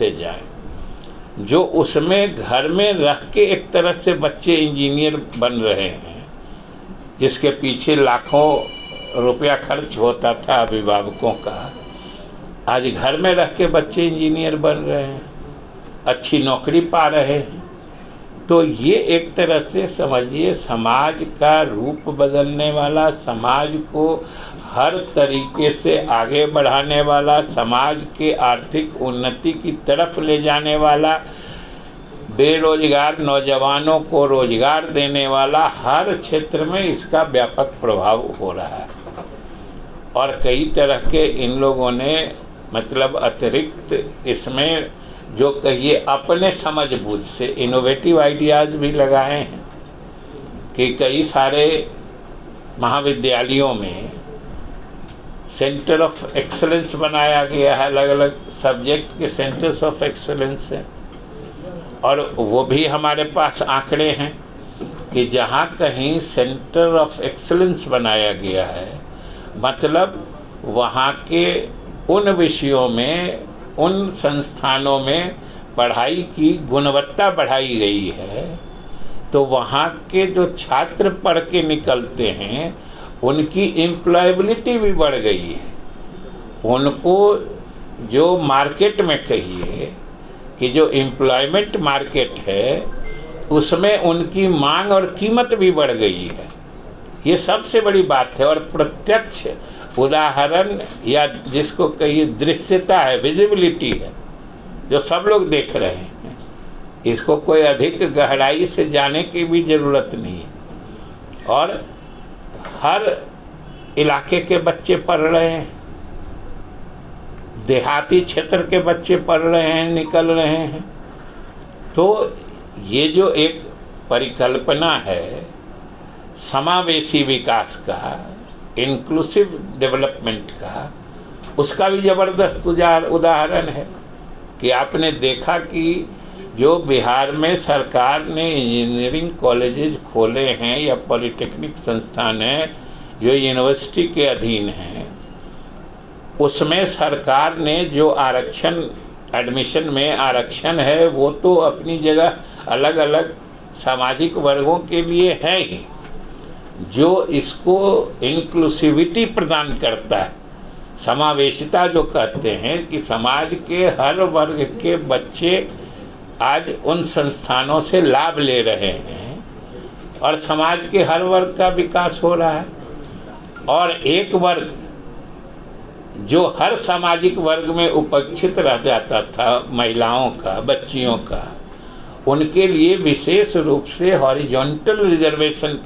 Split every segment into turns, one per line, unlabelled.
से जाएं, जो उसमें घर में रह के एक तरह से बच्चे इंजीनियर बन रहे हैं, जिसके पीछे लाखों रुपया खर्च होता था अभिभावकों का, आज घर में रह के बच्चे इंजीनियर बन रहे हैं, अच्छी नौकरी पा रहे हैं। तो ये एक तरह से समझिए समाज का रूप बदलने वाला, समाज को हर तरीके से आगे बढ़ाने वाला, समाज के आर्थिक उन्नति की तरफ ले जाने वाला, बेरोजगार नौजवानों को रोजगार देने वाला, हर क्षेत्र में इसका व्यापक प्रभाव हो रहा है। और कई तरह के इन लोगों ने मतलब अतिरिक्त इसमें जो कहिए अपने समझ बूझ से इनोवेटिव आइडियाज भी लगाए हैं कि कई सारे महाविद्यालयों में सेंटर ऑफ एक्सीलेंस बनाया गया है, अलग अलग सब्जेक्ट के सेंटर्स ऑफ एक्सीलेंस हैं। और वो भी हमारे पास आंकड़े हैं कि जहाँ कहीं सेंटर ऑफ एक्सीलेंस बनाया गया है, मतलब वहाँ के उन विषयों में, उन संस्थानों में पढ़ाई की गुणवत्ता बढ़ाई गई है, तो वहाँ के जो छात्र पढ़ के निकलते हैं उनकी एम्प्लॉयबिलिटी भी बढ़ गई है। उनको जो मार्केट में कहिए कि जो एम्प्लॉयमेंट मार्केट है उसमें उनकी मांग और कीमत भी बढ़ गई है। ये सबसे बड़ी बात है। और प्रत्यक्ष उदाहरण या जिसको कहिए दृश्यता है, विजिबिलिटी है, जो सब लोग देख रहे हैं। इसको कोई अधिक गहराई से जाने की भी जरूरत नहीं है। और हर इलाके के बच्चे पढ़ रहे हैं, देहाती क्षेत्र के बच्चे पढ़ रहे हैं, निकल रहे हैं। तो ये जो एक परिकल्पना है समावेशी विकास का, इंक्लूसिव डेवलपमेंट का, उसका भी जबरदस्त उदाहरण है कि आपने देखा कि जो बिहार में सरकार ने इंजीनियरिंग कॉलेजेस खोले हैं या पॉलिटेक्निक संस्थान हैं जो यूनिवर्सिटी के अधीन हैं, उसमें सरकार ने जो आरक्षण, एडमिशन में आरक्षण है, वो तो अपनी जगह अलग अलग सामाजिक वर्गों के लिए है ही, जो इसको इंक्लूसिविटी प्रदान करता है। समावेशिता जो कहते हैं कि समाज के हर वर्ग के बच्चे आज उन संस्थानों से लाभ ले रहे हैं और समाज के हर वर्ग का विकास हो रहा है। और एक वर्ग जो हर सामाजिक वर्ग में उपेक्षित रह जाता था, महिलाओं का, बच्चियों का, उनके लिए विशेष रूप से हॉरिजॉन्टल रिजर्वेशन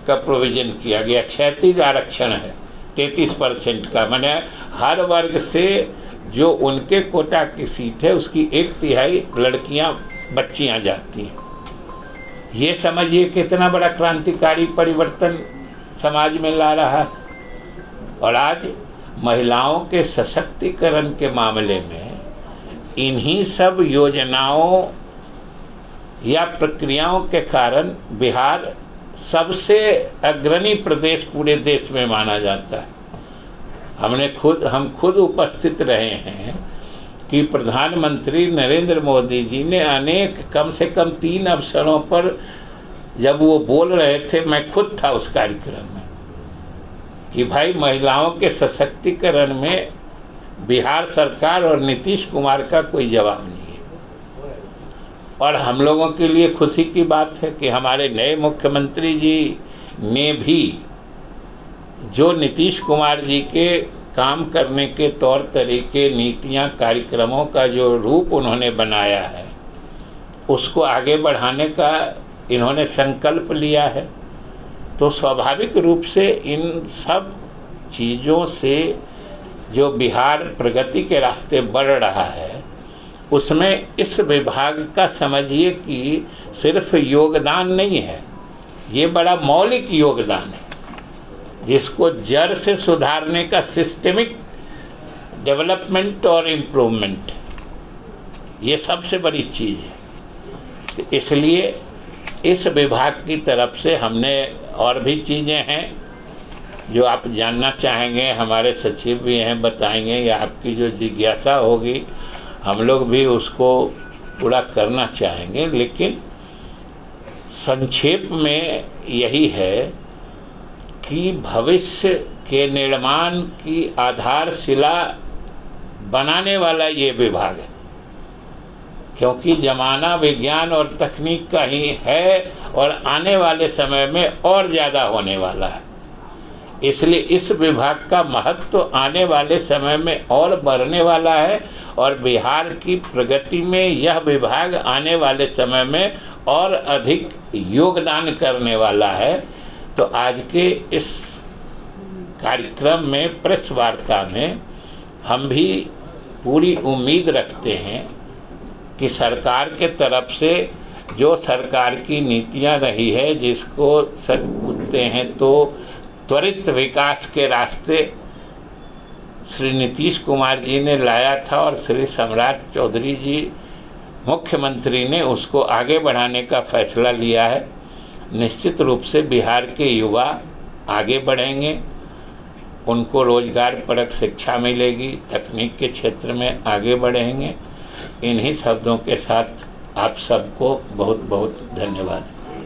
का प्रोविजन किया गया। क्षैतिज आरक्षण है 33% का, माने हर वर्ग से जो उनके कोटा की सीट है उसकी 1/3 लड़कियां, बच्चियां जाती हैं। ये समझिए कितना बड़ा क्रांतिकारी परिवर्तन समाज में ला रहा है। और आज महिलाओं के सशक्तिकरण के मामले में इन्हीं सब योजनाओं या प्रक्रियाओं के कारण बिहार सबसे अग्रणी प्रदेश पूरे देश में माना जाता है। हम खुद उपस्थित रहे हैं कि प्रधानमंत्री नरेंद्र मोदी जी ने अनेक, कम से कम 3 अवसरों पर जब वो बोल रहे थे, मैं खुद था उस कार्यक्रम में, कि भाई महिलाओं के सशक्तिकरण में बिहार सरकार और नीतीश कुमार का कोई जवाब नहीं है। और हम लोगों के लिए खुशी की बात है कि हमारे नए मुख्यमंत्री जी ने भी जो नीतीश कुमार जी के काम करने के तौर तरीके, नीतियां, कार्यक्रमों का जो रूप उन्होंने बनाया है, उसको आगे बढ़ाने का इन्होंने संकल्प लिया है। तो स्वाभाविक रूप से इन सब चीज़ों से जो बिहार प्रगति के रास्ते बढ़ रहा है, उसमें इस विभाग का समझिए कि सिर्फ योगदान नहीं है, ये बड़ा मौलिक योगदान है, जिसको जड़ से सुधारने का सिस्टेमिक डेवलपमेंट और इम्प्रूवमेंट, ये सबसे बड़ी चीज़ है। तो इसलिए इस विभाग की तरफ से हमने, और भी चीज़ें हैं जो आप जानना चाहेंगे, हमारे सचिव भी हैं, बताएंगे, या आपकी जो जिज्ञासा होगी हम लोग भी उसको पूरा करना चाहेंगे, लेकिन संक्षेप में यही है कि भविष्य के निर्माण की आधारशिला बनाने वाला ये विभाग है, क्योंकि जमाना विज्ञान और तकनीक का ही है और आने वाले समय में और ज़्यादा होने वाला है। इसलिए इस विभाग का महत्व आने वाले समय में और बढ़ने वाला है और बिहार की प्रगति में यह विभाग आने वाले समय में और अधिक योगदान करने वाला है। तो आज के इस कार्यक्रम में, प्रेस वार्ता में, हम भी पूरी उम्मीद रखते हैं कि सरकार के तरफ से जो सरकार की नीतियां रही है, जिसको सच पूछते हैं तो त्वरित विकास के रास्ते श्री नीतीश कुमार जी ने लाया था और श्री सम्राट चौधरी जी मुख्यमंत्री ने उसको आगे बढ़ाने का फैसला लिया है। निश्चित रूप से बिहार के युवा आगे बढ़ेंगे, उनको रोजगार परक शिक्षा मिलेगी, तकनीक के क्षेत्र में आगे बढ़ेंगे। इन्हीं शब्दों के साथ आप सबको बहुत बहुत धन्यवाद।